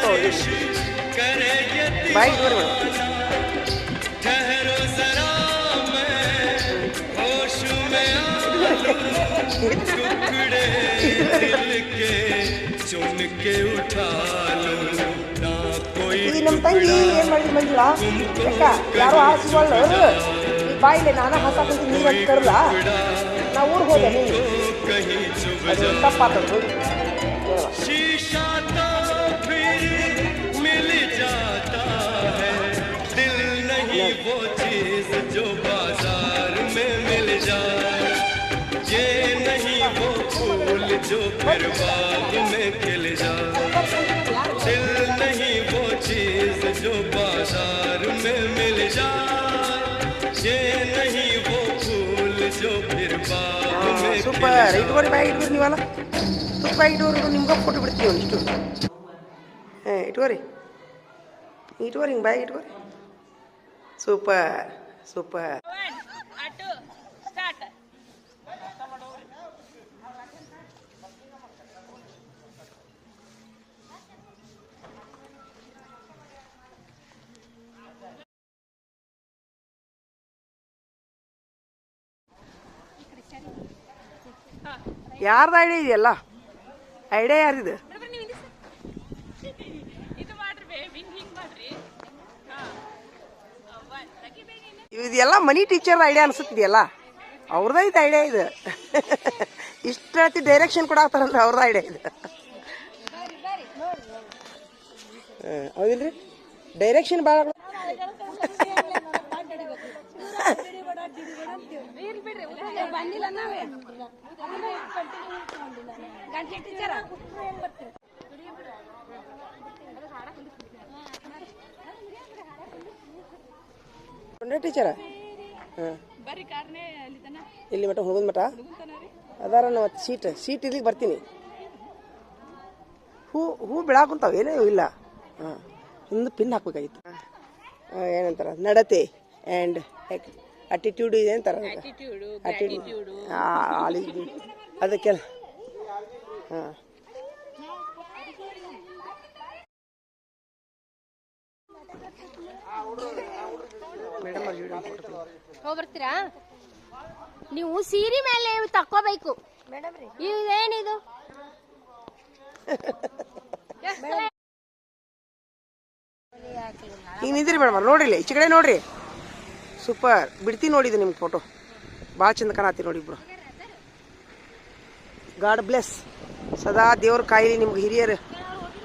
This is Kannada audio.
ಫೋಟೋ ಬಾಯ್ ಇಟ್ಕೊರಿ ಈ ನಮ್ಮ ತಂಗಿ ಏನ್ ಮಾಡಿದ್ವಿ ಮಂಜುಳ ಅಕ್ಕ ಯಾರು ಹಾಸಿಗಳು ಈ ಬಾಯಿಲೆ ನಾನು ಹಾಸಾಕೊಂತೀನಿ ನೀರು ಅಂತ ಕರ್ಲ ನಾ ಊರಿಗೆ ಹೋದೆ ನೀನು ಅದು ತಪ್ಪಾತದ ಹೋಗಿ जो फिर बाग में खिल जाए दिल नहीं वो चीज जो बाजार में मिल जाए ये नहीं वो फूल जो फिर बाग में ಸೂಪರ್ ಇಟ್ಕೊರಿ ಬಾಯ್ ಇಟ್ಕೊರಿ ನೀವಲ್ಲ ಸ್ವಲ್ಪ ಇಟ್ಕೊರಿ ನಿಮ್ಗೆ ಫೋಟೋ ಬಿಡ್ತೀವಿ ಒಂದಿಷ್ಟು ಇಟ್ಕೊರಿ ಇಟ್ಕೊರಿ ಹಿಂಗೆ ಬಾಯ್ ಇಟ್ಕೊರಿ ಸೂಪರ್ ಸೂಪರ್ ಯಾರ್ದು ಐಡಿಯಾ ಇದೆಯಲ್ಲ ಐಡಿಯಾ ಯಾರಿದು ಇದೆಲ್ಲ ಮನಿ ಟೀಚರ್ ಐಡಿಯಾ ಅನ್ಸುತ್ತಿದೆಯಲ್ಲ ಅವ್ರದ್ದು ಐಡಿಯಾ ಇದು ಇಷ್ಟು ಡೈರೆಕ್ಷನ್ ಕೊಡಾಕ್ತಾರಲ್ರಿ ಅವ್ರದ್ದು ಐಡಿಯಾ ಇದು ಹೌದಿಲ್ರಿ ಡೈರೆಕ್ಷನ್ ಭಾಳ ಟೀಚರ ಇಲ್ಲಿ ಮಠ ಹುಡುಗನ ಮಠ ಅದಾರ ಮತ್ತು ಸೀಟ್ ಇಲ್ಲಿಗೆ ಬರ್ತೀನಿ ಹೂ ಬೆಳಾಕುಂತಾವ ಏನೂ ಇಲ್ಲ ಹಾಂ ಒಂದು ಪಿನ್ ಹಾಕ್ಬೇಕಾಗಿತ್ತು ಏನಂತಾರ ನಡತೆ ಆ್ಯಂಡ್ ಅಟಿಟ್ಯೂಡ್ ಇದೆ ಅಂತಾರೆ ಅದಕ್ಕೆ ಹಾಂ ಹೋಗ್ಬರ್ತೀರಾ ನೀವು ಸೀರೆ ಮೇಲೆ ತಕ್ಕೋಬೇಕು ಇದೇನಿದು ಈಗ ನಿಂದ್ರಿ ಮೇಡಮ್ ನೋಡ್ರಿ ಈಚೆ ಕಡೆ ನೋಡ್ರಿ ಸೂಪರ್ ಬಿಡ್ತೀನಿ ನೋಡಿದೆ ನಿಮ್ಗೆ ಫೋಟೋ ಭಾಳ ಚಂದ ಕಾಣತ್ತಿ ನೋಡಿ ಇಬ್ರು ಗಾಡ್ ಬ್ಲೆಸ್ ಸದಾ ದೇವ್ರ ಕಾಯಿಲಿ ನಿಮ್ಗೆ ಹಿರಿಯರು